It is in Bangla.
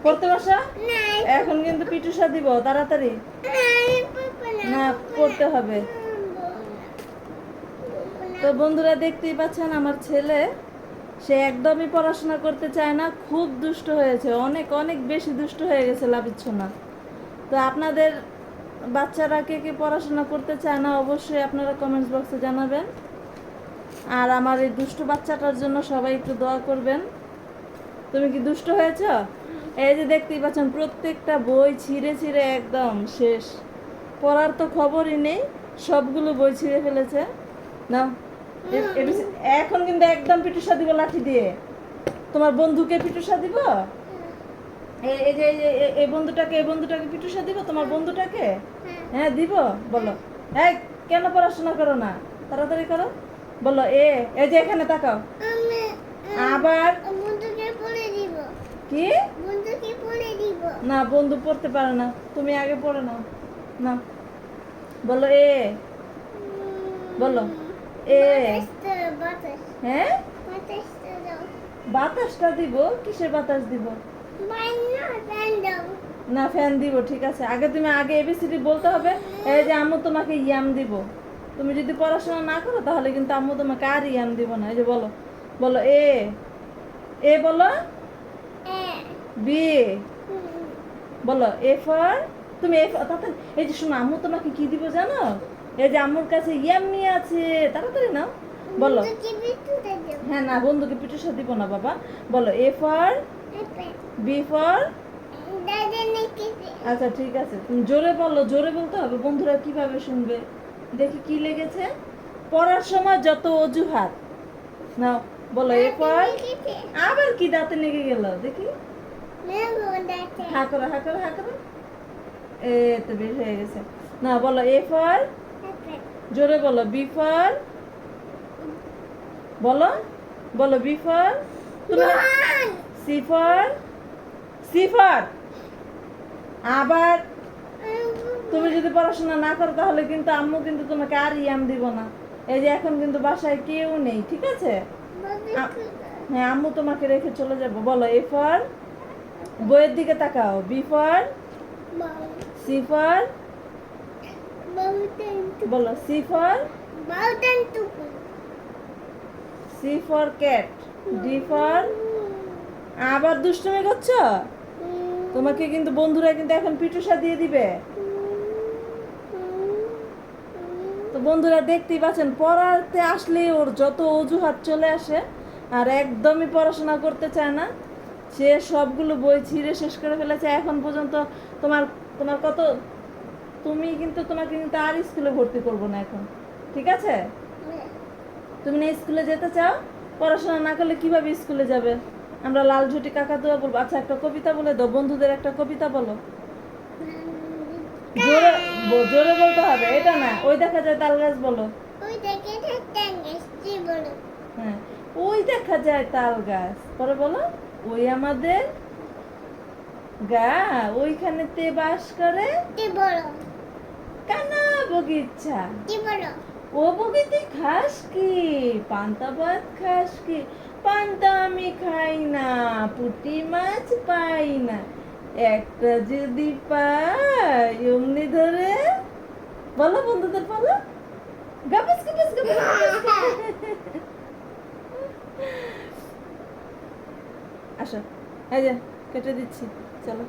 পড়তে বসা। এখন কিন্তু পিটুসা দিব তাড়াতাড়ি। না, পড়তে হবে। তো বন্ধুরা দেখতেই পাচ্ছেন আমার ছেলে, সে একদমই পড়াশোনা করতে চায় না, খুব দুষ্ট হয়েছে, অনেক অনেক বেশি দুষ্ট হয়ে গেছে লাভিচ্ছনা। তো আপনাদের বাচ্চারা কে কে পড়াশোনা করতে চায় না অবশ্যই আপনারা কমেন্টস বক্সে জানাবেন। আর আমার এই দুষ্ট বাচ্চাটার জন্য সবাই একটু দোয়া করবেন। তুমি কি দুষ্ট হয়েছ? এই যে দেখতেই পাচ্ছেন প্রত্যেকটা বই ছিঁড়ে ছিঁড়ে একদম শেষ, পড়ার তো খবরই নেই, সবগুলো বই ছিঁড়ে ফেলেছে। না, এখন কিন্তু একদম পিটুসা দিব লাঠি দিয়ে। তোমার বন্ধুকে পিটুসা দিব, এই যে এই বন্ধুটাকে পিটুসা দিব, তোমার বন্ধুটাকে। হ্যাঁ দিব। বলো, এই কেন পড়াশোনা করো না? তাড়াতাড়ি করো। বলো এই যে এখানে তাকাও। আবার কি? না, বন্ধু পড়তে পারে না, তুমি আগে পড়ে নাও। না, বলো বলো হ্যাঁ, বাতাসটা দিব। কিসের বাতাস দিব? না, ফ্যান দিব। ঠিক আছে, আগে এবিসিডি বলতে হবে। এই যে আম্মু তোমাকে ইয়াম দিব। তুমি যদি পড়াশোনা না করো তাহলে কিন্তু আম্মু তোমাকে আর ইয়াম দিব না। এই যে বলো, বলো বলো বি, বলো ফর। তুমি এই যে শোনো, আম্মু তোমাকে কি দিব জানো? এই যে আম্মুর কাছে ইয়াম্মি আছে, তাড়াতাড়ি নাও। বলো। হ্যাঁ, না, বন্ধুকে পিটুসা দিব না বাবা। বলো ফর বি ফর। আচ্ছা ঠিক আছে, তুমি জোরে বলো, জোরে বলতে হবে, বন্ধুরা কিভাবে শুনবে। দেখি কি লেগেছে। পড়ার সময় যত অজুহাত। নাও, বলো ফর। আবার কি দাঁতে লেগে গেল দেখি। হা করো, হা করো, হা করো। তো বের হয়ে গেছে। না, বলো ফর। জোরে বলো বি ফর। বলো, বলো বি ফর। তুমি সি ফর। C for. আবার তুমি যদি পড়াশোনা না করো তাহলে কিন্তু আম্মু কিন্তু তোমাকে আর ইয়াম দিব না। এই যে এখন কিন্তু বাসায় কেউ নেই, ঠিক আছে? হ্যাঁ, আম্মু তোমাকে রেখে চলে যাবো। বলো ফর। বইয়ের দিকে তাকাও। B for. C for. বলো C for. C for cat. D for. আবার দুষ্টুমি করছো? তোমাকে কিন্তু বন্ধুরা কিন্তু এখন পিটুসা দিয়ে দিবে। তো বন্ধুরা দেখতেই পাচ্ছেন, পড়াতে আসলে ওর যত অজুহাত চলে আসে, আর একদমই পড়াশোনা করতে চায় না। সে সবগুলো বই ছিঁড়ে শেষ করে ফেলেছে এখন পর্যন্ত। তোমার তোমার কত, তোমাকে কিন্তু আর স্কুলে ভর্তি করবো না এখন, ঠিক আছে? তুমি না স্কুলে যেতে চাও, পড়াশোনা না করলে কিভাবে স্কুলে যাবে? আমরা লাল ঝুটি কাকাতুয়া বলবো। আচ্ছা, একটা কবিতা বলে দাও, বন্ধুদের একটা কবিতা বলো। জোরে জোরে বলতে হবে, এটা না ওই দেখা যায় তাল গাছ। বলো হ্যাঁ, ওই দেখা যায় তাল গাছ। পরে বলো ওই আমাদের গা, ওইখানেতে বাস করে কানা বগিচা। ও বগিতে খাস কি? পান্তা ভাত খাস কি? পান্তা আমি খাই না, পুঁটি মাছ পাই না, একটা যদি পাই অমনি ধরে। বলো বন্ধুদের, বলো গাবাস গাবাস গাবাস। আসো, এই যে কেটে দিচ্ছি, চলো।